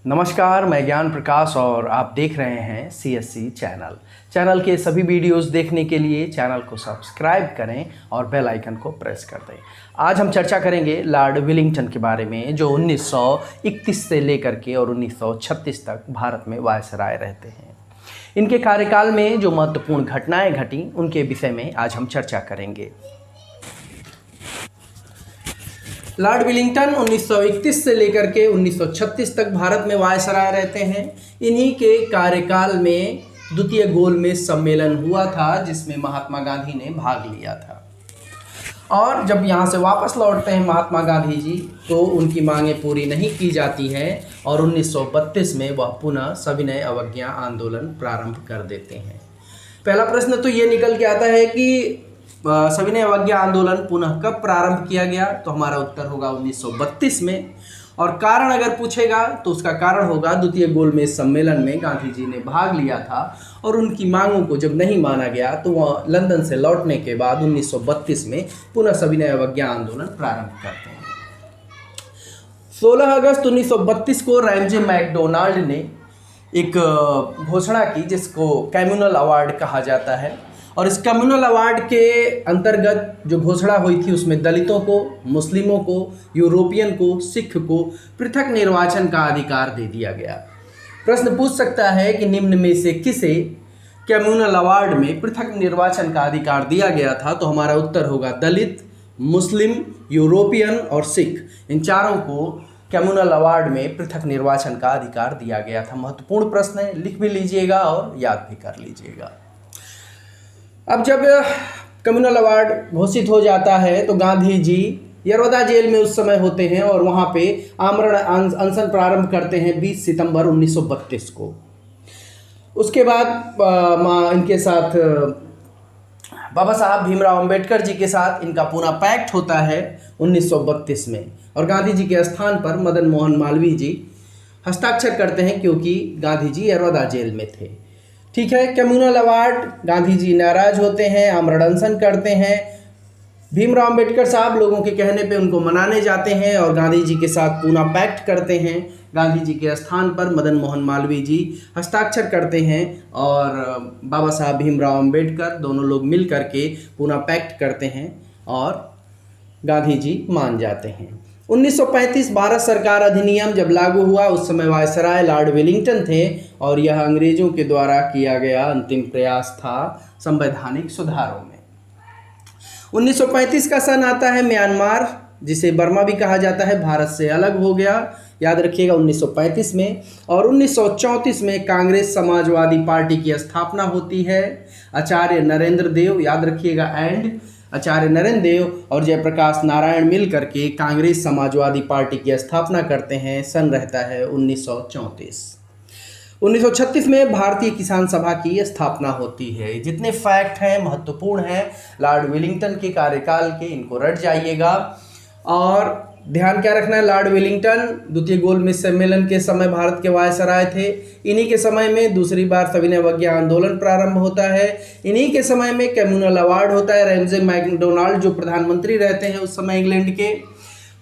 नमस्कार, मैं ज्ञान प्रकाश और आप देख रहे हैं CSC चैनल के सभी वीडियोस देखने के लिए चैनल को सब्सक्राइब करें और बेल आइकन को प्रेस कर दें। आज हम चर्चा करेंगे लॉर्ड वेलिंगटन के बारे में, जो 1931 से लेकर के और 1936 तक भारत में वायसराय रहते हैं। इनके कार्यकाल में जो महत्वपूर्ण घटनाएं घटी उनके विषय में आज हम चर्चा करेंगे। लॉर्ड वेलिंगटन 1931 से लेकर के 1936 तक भारत में वायसराय रहते हैं। इन्हीं के कार्यकाल में द्वितीय गोलमेज सम्मेलन हुआ था, जिसमें महात्मा गांधी ने भाग लिया था। और जब यहाँ से वापस लौटते हैं महात्मा गांधी जी, तो उनकी मांगें पूरी नहीं की जाती हैं और 1932 में वह पुनः सविनय अवज्ञा आंदोलन प्रारंभ कर देते हैं। पहला प्रश्न तो ये निकल के आता है कि सविनय अवज्ञा आंदोलन पुनः कब प्रारंभ किया गया, तो हमारा उत्तर होगा 1932 में। और कारण अगर पूछेगा तो उसका कारण होगा द्वितीय गोलमेज सम्मेलन में गांधी जी ने भाग लिया था और उनकी मांगों को जब नहीं माना गया तो वह लंदन से लौटने के बाद 1932 में पुनः सविनय अवज्ञा आंदोलन प्रारंभ करते हैं। 16 अगस्त 1932 को रैमजे मैकडोनाल्ड ने एक घोषणा की, जिसको कम्युनल अवार्ड कहा जाता है। और इस कम्युनल अवार्ड के अंतर्गत जो घोषणा हुई थी उसमें दलितों को, मुस्लिमों को, यूरोपियन को, सिख को पृथक निर्वाचन का अधिकार दे दिया गया। प्रश्न पूछ सकता है कि निम्न में से किसे कम्युनल अवार्ड में पृथक निर्वाचन का अधिकार दिया गया था, तो हमारा उत्तर होगा दलित, मुस्लिम, यूरोपियन और सिख। इन चारों को कम्युनल अवार्ड में पृथक निर्वाचन का अधिकार दिया गया था। महत्वपूर्ण प्रश्न है, लिख भी लीजिएगा और याद भी कर लीजिएगा। अब जब कम्युनल अवार्ड घोषित हो जाता है तो गांधी जी यरवदा जेल में उस समय होते हैं और वहाँ पे आमरण अनशन प्रारंभ करते हैं 20 सितंबर 1932 को। उसके बाद इनके साथ बाबा साहब भीमराव अंबेडकर जी के साथ इनका पुनः पैक्ट होता है 1932 में, और गांधी जी के स्थान पर मदन मोहन मालवीय जी हस्ताक्षर करते हैं, क्योंकि गांधी जी यरवदा जेल में थे। ठीक है, कम्युनल अवार्ड, गांधी जी नाराज होते हैं, आमरण अनशन करते हैं। भीमराव अंबेडकर साहब लोगों के कहने पे उनको मनाने जाते हैं और गांधी जी के साथ पुनः पैक्ट करते हैं। गांधी जी के स्थान पर मदन मोहन मालवीय जी हस्ताक्षर करते हैं और बाबा साहब भीमराव अंबेडकर दोनों लोग मिल करके पुनः पैक्ट करते हैं और गांधी जी मान जाते हैं। 1935 भारत सरकार अधिनियम जब लागू हुआ, उस समय वायसराय लॉर्ड वेलिंगटन थे और यह अंग्रेजों के द्वारा किया गया अंतिम प्रयास था संवैधानिक सुधारों में। 1935 का सन आता है म्यांमार, जिसे बर्मा भी कहा जाता है, भारत से अलग हो गया, याद रखिएगा 1935 में। और 1934 में कांग्रेस समाजवादी पार्टी की स्थापना होती है। आचार्य नरेंद्र देव, याद रखिएगा, आचार्य नरेंद्र देव और जयप्रकाश नारायण मिल करके कांग्रेस समाजवादी पार्टी की स्थापना करते हैं। सन रहता है 1934। 1936 में भारतीय किसान सभा की स्थापना होती है। जितने फैक्ट हैं महत्वपूर्ण हैं लॉर्ड वेलिंगटन के कार्यकाल के, इनको रट जाइएगा। और ध्यान क्या रखना है, लॉर्ड वेलिंगटन द्वितीय गोलमेज सम्मेलन के समय भारत के वायसराय थे। इन्हीं के समय में दूसरी बार सविनय अवज्ञा आंदोलन प्रारंभ होता है। इन्हीं के समय में कम्युनल अवार्ड होता है। रैमजे मैकडोनाल्ड जो प्रधानमंत्री रहते हैं उस समय इंग्लैंड के।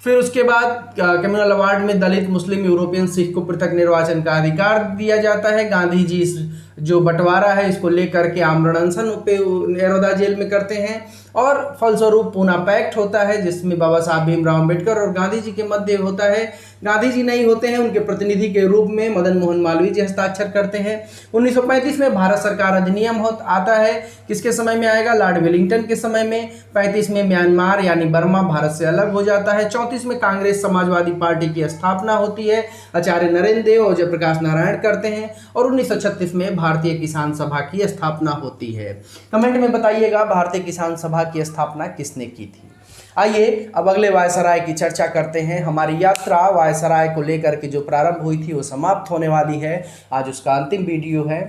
फिर उसके बाद कम्युनल अवार्ड में दलित, मुस्लिम, यूरोपियन, सिख को पृथक निर्वाचन का अधिकार दिया जाता है। गांधी जी इस जो बंटवारा है इसको लेकर के आमरण अनशन पे यरवदा जेल में करते हैं और फलस्वरूप पुनः पैक्ट होता है, जिसमें बाबा साहब भीमराव अंबेडकर और गांधी जी के मध्य होता है। गांधी जी नहीं होते हैं, उनके प्रतिनिधि के रूप में मदन मोहन मालवीय जी हस्ताक्षर करते हैं। 1935 में भारत सरकार अधिनियम आता है। किसके समय में आएगा, लॉर्ड वेलिंगटन के समय में। 35 में म्यांमार यानी बर्मा भारत से अलग हो जाता है। 34 में कांग्रेस समाजवादी पार्टी की स्थापना होती है, आचार्य नरेंद्र देव और जयप्रकाश नारायण करते हैं। और 1936 में भारतीय किसान सभा की स्थापना होती है। कमेंट में बताइएगा भारतीय किसान सभा की स्थापना किसने की थी। आइए अब अगले वायसराय की चर्चा करते हैं। हमारी यात्रा वायसराय को लेकर के जो प्रारंभ हुई थी वो समाप्त होने वाली है। आज उसका अंतिम वीडियो है,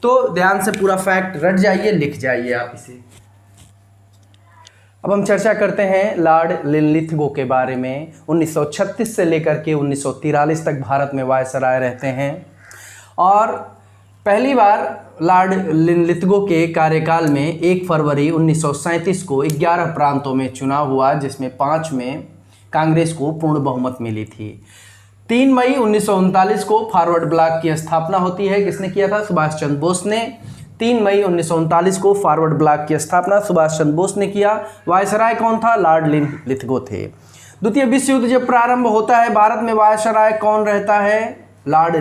तो ध्यान से पूरा फैक्ट रट जाइए, लिख जाइए आप इसे। अब हम चर्चा करते हैं लॉर्ड लिनलिथगो के बारे में। 1936 से लेकर के 1943 तक भारत में वायसराय रहते हैं और पहली बार लॉर्ड लिनलिथगो के कार्यकाल में 1 फरवरी 1937 को 11 प्रांतों में चुनाव हुआ, जिसमें 5 में कांग्रेस को पूर्ण बहुमत मिली थी। 3 मई 1939 को फॉरवर्ड ब्लॉक की स्थापना होती है। किसने किया था? सुभाष चंद्र बोस ने। 3 मई 1939 को फॉरवर्ड ब्लॉक की स्थापना सुभाष चंद्र बोस ने किया। वायसराय कौन था? लॉर्ड लिथगो थे। द्वितीय विश्व युद्ध जब प्रारंभ होता है, भारत में वायसराय कौन रहता है? Lord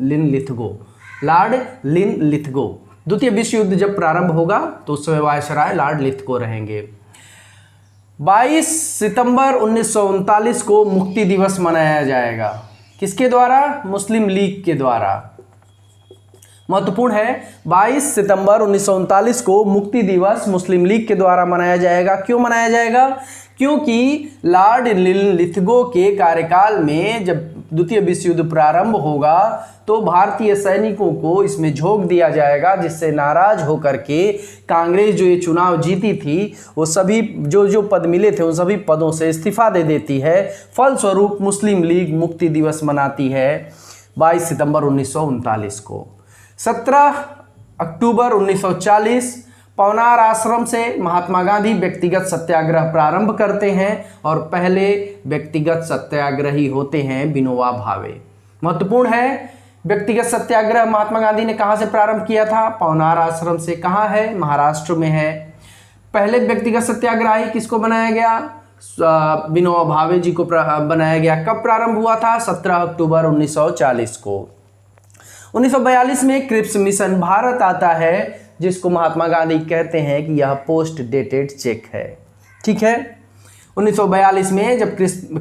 Lithgow. Lord Lithgow. द्वितीय विश्व युद्ध जब प्रारंभ होगा तो उस समय वायसराय लॉर्ड लिथगो रहेंगे। 22 सितंबर 1939 को मुक्ति दिवस मनाया जाएगा। किसके द्वारा? मुस्लिम लीग के द्वारा। महत्वपूर्ण है, 22 सितंबर 1939 को मुक्ति दिवस मुस्लिम लीग के द्वारा मनाया जाएगा। क्यों मनाया जाएगा? क्योंकि लॉर्ड लिथगो के कार्यकाल में जब द्वितीय विश्व युद्ध प्रारंभ होगा तो भारतीय सैनिकों को इसमें झोंक दिया जाएगा, जिससे नाराज होकर के कांग्रेस जो ये चुनाव जीती थी वो सभी जो पद मिले थे उन सभी पदों से इस्तीफा दे देती है। फलस्वरूप मुस्लिम लीग मुक्ति दिवस मनाती है 22 सितंबर 1939 को। 17 अक्टूबर 1940 पवनार आश्रम से महात्मा गांधी व्यक्तिगत सत्याग्रह प्रारंभ करते हैं और पहले व्यक्तिगत सत्याग्रही होते हैं विनोबा भावे। महत्वपूर्ण है, व्यक्तिगत सत्याग्रह महात्मा गांधी ने कहां से प्रारंभ किया था? पवनार आश्रम से। कहां है? महाराष्ट्र में है। पहले व्यक्तिगत सत्याग्रही किसको बनाया गया? विनोबा भावे जी को बनाया गया। कब प्रारंभ हुआ था? 17 अक्टूबर 1940 को। 1942 में क्रिप्स मिशन भारत आता है, जिसको महात्मा गांधी कहते हैं कि यह पोस्ट डेटेड चेक है। ठीक है, 1942 में जब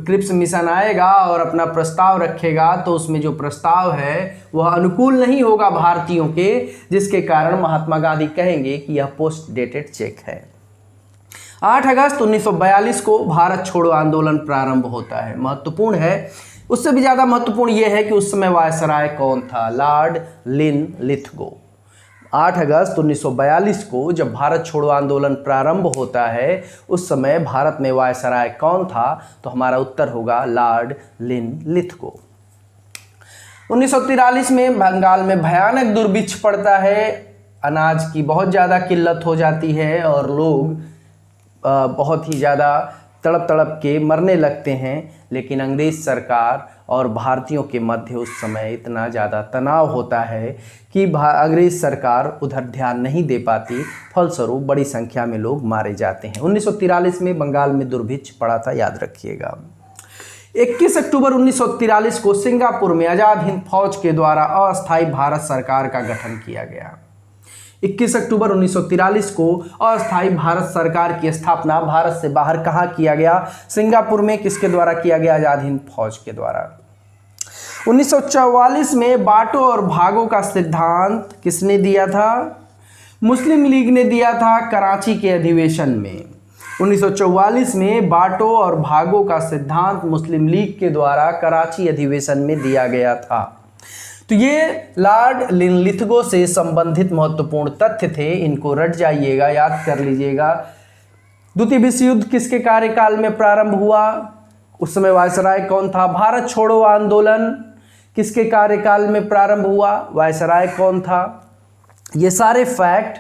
क्रिप्स मिशन आएगा और अपना प्रस्ताव रखेगा तो उसमें जो प्रस्ताव है वह अनुकूल नहीं होगा भारतीयों के, जिसके कारण महात्मा गांधी कहेंगे कि यह पोस्ट डेटेड चेक है। 8 अगस्त 1942 को भारत छोड़ो आंदोलन प्रारंभ होता है। महत्वपूर्ण है, उससे भी ज़्यादा महत्वपूर्ण यह है कि उस समय वायसराय कौन था? Lord Lithgow. 8 अगस्त 1942 को जब भारत छोड़ो आंदोलन प्रारंभ होता है उस समय भारत में वायसराय कौन था? तो हमारा उत्तर होगा लॉर्ड लिथगो। 1943 में बंगाल में भयानक दुर्भिक्ष पड़ता है, अनाज की बहुत ज़्यादा किल्लत हो जाती है और लोग बहुत ही ज़्यादा तड़प तड़प के मरने लगते हैं। लेकिन अंग्रेज सरकार और भारतीयों के मध्य उस समय इतना ज़्यादा तनाव होता है कि अंग्रेज सरकार उधर ध्यान नहीं दे पाती, फलस्वरूप बड़ी संख्या में लोग मारे जाते हैं। 1943 में बंगाल में दुर्भिक्ष पड़ा था, याद रखिएगा। 21 अक्टूबर 1943 को सिंगापुर में आज़ाद हिंद फौज के द्वारा अस्थायी भारत सरकार का गठन किया गया। 21 अक्टूबर 1943 को अस्थायी भारत सरकार की स्थापना भारत से बाहर कहाँ किया गया? सिंगापुर में। किसके द्वारा किया गया? आज़ाद हिंद फौज के द्वारा। 1944 में बांटो और भागो का सिद्धांत किसने दिया था? मुस्लिम लीग ने दिया था कराची के अधिवेशन में। 1944 में बांटो और भागो का सिद्धांत मुस्लिम लीग के द्वारा कराची अधिवेशन में दिया गया था। तो ये लॉर्ड लिथगो से संबंधित महत्वपूर्ण तथ्य थे, इनको रट जाइएगा, याद कर लीजिएगा। द्वितीय विश्व युद्ध किसके कार्यकाल में प्रारंभ हुआ? उस समय वायसराय कौन था? भारत छोड़ो आंदोलन किसके कार्यकाल में प्रारंभ हुआ? वायसराय कौन था? ये सारे फैक्ट,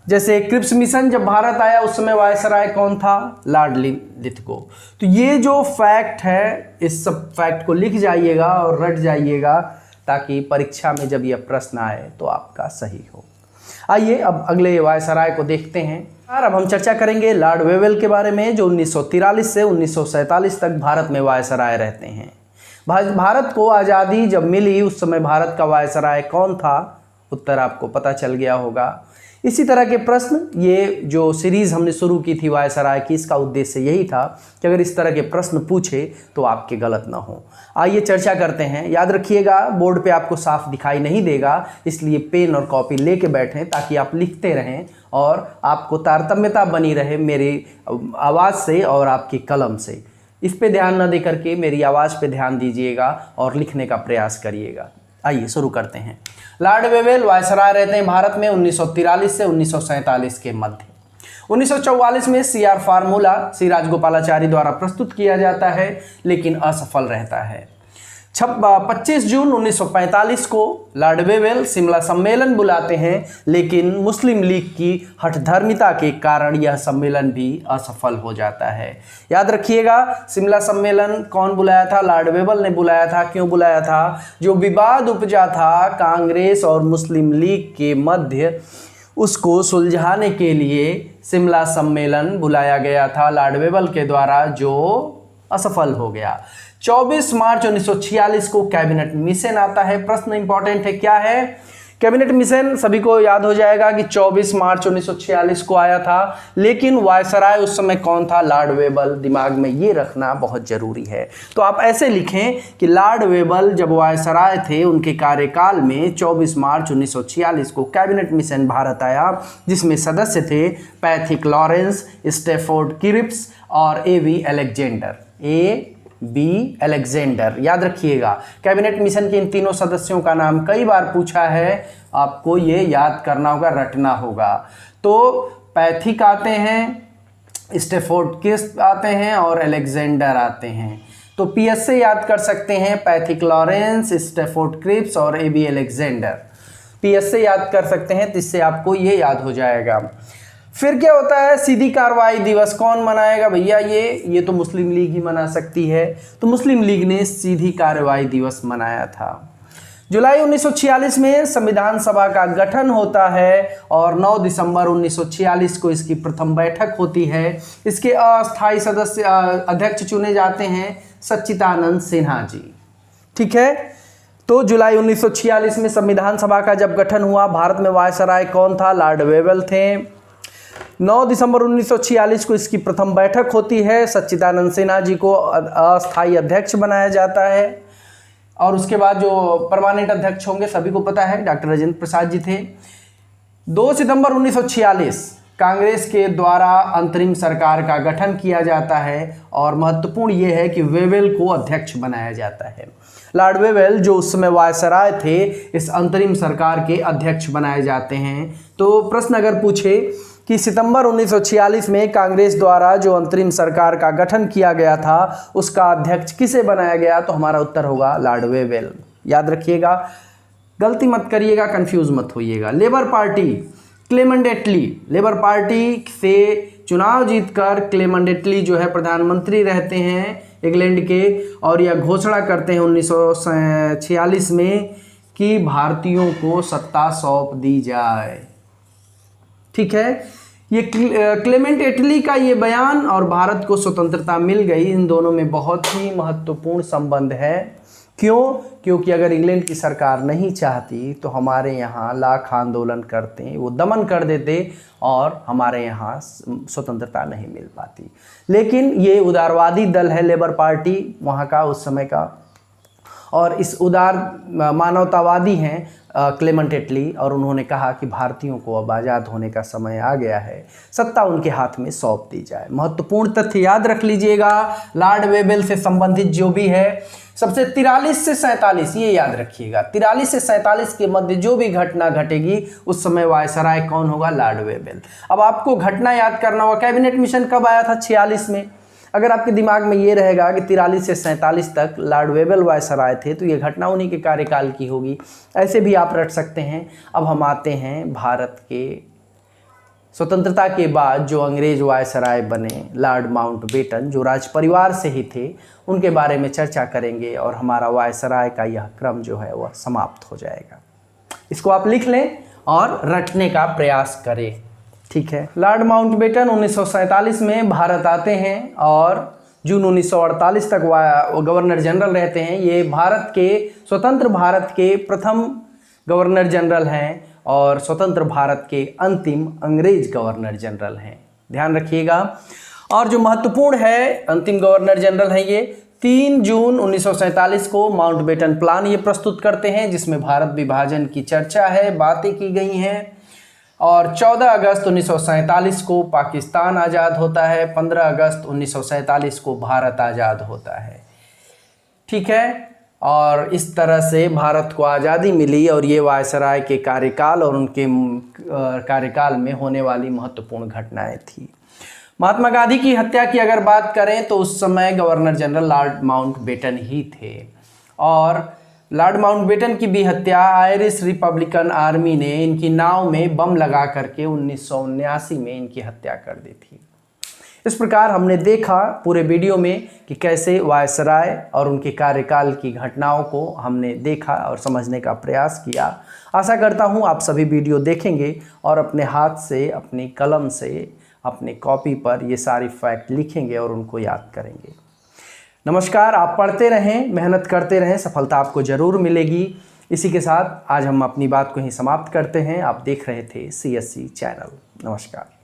जैसे क्रिप्स मिशन जब भारत आया उस समय वायसराय कौन था? Lord Lithgow. तो ये जो फैक्ट है, इस सब फैक्ट को लिख जाइएगा और रट जाइएगा, ताकि परीक्षा में जब यह प्रश्न आए तो आपका सही हो। आइए अब अगले वायसराय को देखते हैं। और अब हम चर्चा करेंगे लॉर्ड वेवेल के बारे में, जो 1943 से 1947 तक भारत में वायसराय रहते हैं। भारत को आज़ादी जब मिली उस समय भारत का वायसराय कौन था? उत्तर आपको पता चल गया होगा। इसी तरह के प्रश्न, ये जो सीरीज़ हमने शुरू की थी वायसराय की, इसका उद्देश्य यही था कि अगर इस तरह के प्रश्न पूछे तो आपके गलत ना हो। आइए चर्चा करते हैं। याद रखिएगा, बोर्ड पे आपको साफ दिखाई नहीं देगा, इसलिए पेन और कॉपी लेके बैठें ताकि आप लिखते रहें और आपको तारतम्यता बनी रहे मेरी आवाज़ से और आपकी कलम से। इस पे ध्यान न दे करके मेरी आवाज़ पे ध्यान दीजिएगा और लिखने का प्रयास करिएगा। आइए शुरू करते हैं। लॉर्ड वेवेल वायसराय रहते हैं भारत में 1943 से 1947 के मध्य। 1944 में CR फार्मूला श्री राजगोपालाचारी द्वारा प्रस्तुत किया जाता है, लेकिन असफल रहता है। 25 जून 1945 को लॉर्ड वेवेल शिमला सम्मेलन बुलाते हैं, लेकिन मुस्लिम लीग की हठधर्मिता के कारण यह सम्मेलन भी असफल हो जाता है। याद रखिएगा, शिमला सम्मेलन कौन बुलाया था? लॉर्ड वेवेल ने बुलाया था। क्यों बुलाया था? जो विवाद उपजा था कांग्रेस और मुस्लिम लीग के मध्य, उसको सुलझाने के लिए शिमला सम्मेलन बुलाया गया था लॉर्ड वेवेल के द्वारा, जो असफल हो गया। 24 मार्च 1946 को कैबिनेट मिशन आता है। प्रश्न इंपॉर्टेंट है, क्या है कैबिनेट मिशन? सभी को याद हो जाएगा कि 24 मार्च 1946 को आया था, लेकिन वायसराय उस समय कौन था? Lord Wavell. दिमाग में ये रखना बहुत जरूरी है। तो आप ऐसे लिखें कि लॉर्ड वेवेल जब वायसराय थे, उनके कार्यकाल में 24 मार्च 1946 को कैबिनेट मिशन भारत आया, जिसमें सदस्य थे पैथिक लॉरेंस, स्टैफोर्ड क्रिप्स और ए.वी. अलेक्जेंडर। याद रखिएगा, कैबिनेट मिशन के इन तीनों सदस्यों का नाम कई बार पूछा है, आपको ये याद करना होगा, रटना होगा। तो पैथिक आते हैं, स्टैफोर्ड क्रिप्स आते हैं और अलेक्जेंडर आते हैं। तो पीएस से याद कर सकते हैं पैथिक लॉरेंस, स्टैफोर्ड क्रिप्स और ए.वी. अलेक्जेंडर। पीएस से याद कर सकते हैं, तो इससे आपको ये याद हो जाएगा। फिर क्या होता है? सीधी कार्रवाई दिवस कौन मनाएगा भैया? ये तो मुस्लिम लीग ही मना सकती है। तो मुस्लिम लीग ने सीधी कार्रवाई दिवस मनाया था। जुलाई 1946 में संविधान सभा का गठन होता है और 9 दिसंबर 1946 को इसकी प्रथम बैठक होती है। इसके अस्थायी सदस्य अध्यक्ष चुने जाते हैं सच्चिदानंद सिन्हा जी। ठीक है, तो जुलाई 1946 में संविधान सभा का जब गठन हुआ, भारत में वायसराय कौन था? लॉर्ड वेवेल थे। 9 दिसंबर 1946 को इसकी प्रथम बैठक होती है। सच्चिदानंद सिन्हा जी को अस्थायी अध्यक्ष बनाया जाता है और उसके बाद जो परमानेंट अध्यक्ष होंगे सभी को पता है, डॉक्टर राजेंद्र प्रसाद जी थे। 2 सितंबर 1946 कांग्रेस के द्वारा अंतरिम सरकार का गठन किया जाता है और महत्वपूर्ण ये है कि वेवेल को अध्यक्ष बनाया जाता है। लॉर्ड वेवेल जो उस समय वायसराय थे, इस अंतरिम सरकार के अध्यक्ष बनाए जाते हैं। तो प्रश्न अगर पूछे कि सितंबर 1946 में कांग्रेस द्वारा जो अंतरिम सरकार का गठन किया गया था, उसका अध्यक्ष किसे बनाया गया? तो हमारा उत्तर होगा लॉर्ड वेवेल। याद रखिएगा, गलती मत करिएगा, कंफ्यूज मत होइएगा। लेबर पार्टी क्लेमेंट एटली, लेबर पार्टी से चुनाव जीतकर क्लेमेंट एटली जो है प्रधानमंत्री रहते हैं इंग्लैंड के, और यह घोषणा करते हैं 1946 में कि भारतीयों को सत्ता सौंप दी जाए। ठीक है, ये क्लेमेंट एटली का ये बयान और भारत को स्वतंत्रता मिल गई, इन दोनों में बहुत ही महत्वपूर्ण संबंध है। क्यों? क्योंकि अगर इंग्लैंड की सरकार नहीं चाहती तो हमारे यहाँ लाख आंदोलन करते, वो दमन कर देते और हमारे यहाँ स्वतंत्रता नहीं मिल पाती। लेकिन ये उदारवादी दल है लेबर पार्टी वहाँ का उस समय का, और इस उदार मानवतावादी हैं क्लेमेंट एटली, और उन्होंने कहा कि भारतीयों को अब आज़ाद होने का समय आ गया है, सत्ता उनके हाथ में सौंप दी जाए। महत्वपूर्ण तथ्य याद रख लीजिएगा, लॉर्ड वेवेल से संबंधित जो भी है, सबसे 43 से 47 ये याद रखिएगा, 43 से 47 के मध्य जो भी घटना घटेगी उस समय वायसराय कौन होगा? Lord Wavell. अब आपको घटना याद करना होगा, कैबिनेट मिशन कब आया था? 46 में। अगर आपके दिमाग में ये रहेगा कि 43 से 47 तक लॉर्ड वेवेल वायसराय थे, तो ये घटना उन्हीं के कार्यकाल की होगी, ऐसे भी आप रट सकते हैं। अब हम आते हैं भारत के स्वतंत्रता के बाद जो अंग्रेज वायसराय बने, लॉर्ड माउंटबेटन, जो राज परिवार से ही थे, उनके बारे में चर्चा करेंगे और हमारा वायसराय का यह क्रम जो है वह समाप्त हो जाएगा। इसको आप लिख लें और रटने का प्रयास करें। ठीक है, लॉर्ड माउंटबेटन 1947 में भारत आते हैं और जून 1948 तक गवर्नर जनरल रहते हैं। ये भारत के स्वतंत्र भारत के प्रथम गवर्नर जनरल हैं और स्वतंत्र भारत के अंतिम अंग्रेज गवर्नर जनरल हैं, ध्यान रखिएगा। और जो महत्वपूर्ण है, अंतिम गवर्नर जनरल हैं ये 3 जून 1947 को माउंटबेटन प्लान ये प्रस्तुत करते हैं, जिसमें भारत विभाजन की चर्चा है, बातें की गई हैं। और 14 अगस्त 1947 को पाकिस्तान आज़ाद होता है, 15 अगस्त 1947 को भारत आज़ाद होता है। ठीक है, और इस तरह से भारत को आज़ादी मिली और ये वायसराय के कार्यकाल और उनके कार्यकाल में होने वाली महत्वपूर्ण घटनाएं थी। महात्मा गांधी की हत्या की अगर बात करें तो उस समय गवर्नर जनरल लॉर्ड माउंटबेटन ही थे। और लॉर्ड माउंटबेटन की भी हत्या आयरिश रिपब्लिकन आर्मी ने इनकी नाव में बम लगा करके 1979 में इनकी हत्या कर दी थी। इस प्रकार हमने देखा पूरे वीडियो में कि कैसे वायसराय और उनके कार्यकाल की घटनाओं को हमने देखा और समझने का प्रयास किया। आशा करता हूँ आप सभी वीडियो देखेंगे और अपने हाथ से, अपनी कलम से, अपने कॉपी पर ये सारी फैक्ट लिखेंगे और उनको याद करेंगे। नमस्कार, आप पढ़ते रहें, मेहनत करते रहें, सफलता आपको ज़रूर मिलेगी। इसी के साथ आज हम अपनी बात को ही समाप्त करते हैं। आप देख रहे थे CSC चैनल। नमस्कार।